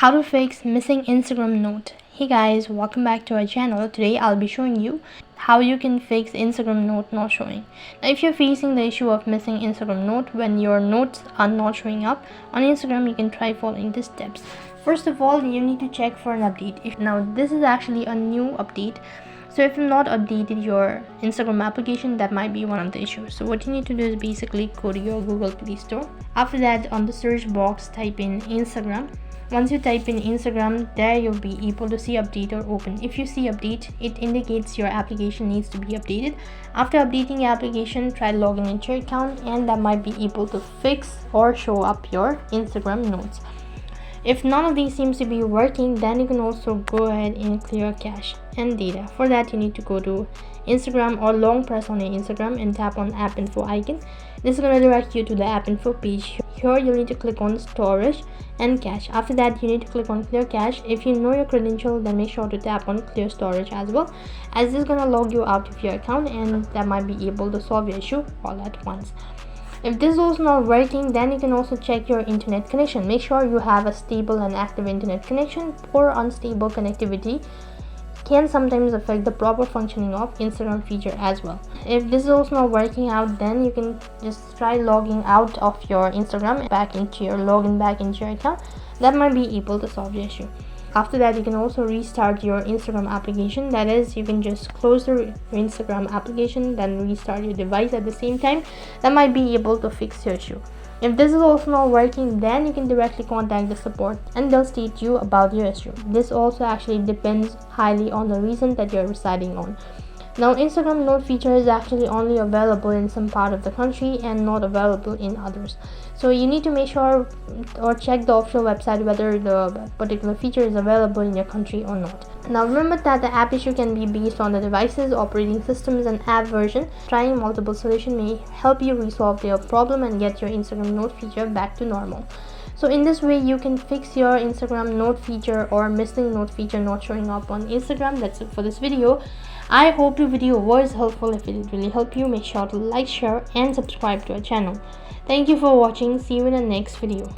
How to fix missing Instagram note. Hey guys, welcome back to our channel. Today I'll be showing you how you can fix Instagram note not showing. Now if you're facing the issue of missing Instagram note when your notes are not showing up on Instagram, you can try following these steps. First of all, you need to check for an update. Now this is actually a new update, so if you've not updated your Instagram application, that might be one of the issues. So what you need to do is basically go to your Google Play Store. After that, on the search box, type in Instagram. Once you type in Instagram, there you'll be able to see update or open. If you see update, it indicates your application needs to be updated. After updating your application, try logging into your account, and that might be able to fix or show up your Instagram notes. If none of these seems to be working, then you can also go ahead and clear cache and data. For that, you need to go to Instagram or long press on your Instagram and tap on app info icon. This is going to direct you to the app info page. Here you'll need to click on storage and cache. After that, you need to click on clear cache. If you know your credential, then make sure to tap on clear storage as well, as this is going to log you out of your account, and that might be able to solve your issue all at once. If this is also not working, then you can also check your internet connection. Make sure you have a stable and active internet connection. Poor unstable connectivity can sometimes affect the proper functioning of Instagram feature as well. If this is also not working out, then you can just try logging out of your Instagram back into your account. That might be able to solve your issue. After that, you can also restart your Instagram application. That is, you can just close your Instagram application, then restart your device at the same time. That might be able to fix your issue. If this is also not working, then you can directly contact the support and they'll state you about your issue. This also actually depends highly on the region that you're residing on. Now, Instagram note feature is actually only available in some part of the country and not available in others. So you need to make sure or check the official website whether the particular feature is available in your country or not. Now remember that the app issue can be based on the devices, operating systems, and app version. Trying multiple solutions may help you resolve your problem and get your Instagram note feature back to normal. So in this way, you can fix your Instagram note feature or missing note feature not showing up on Instagram. That's it for this video. I hope the video was helpful. If it did really help you, make sure to like, share, and subscribe to our channel. Thank you for watching. See you in the next video.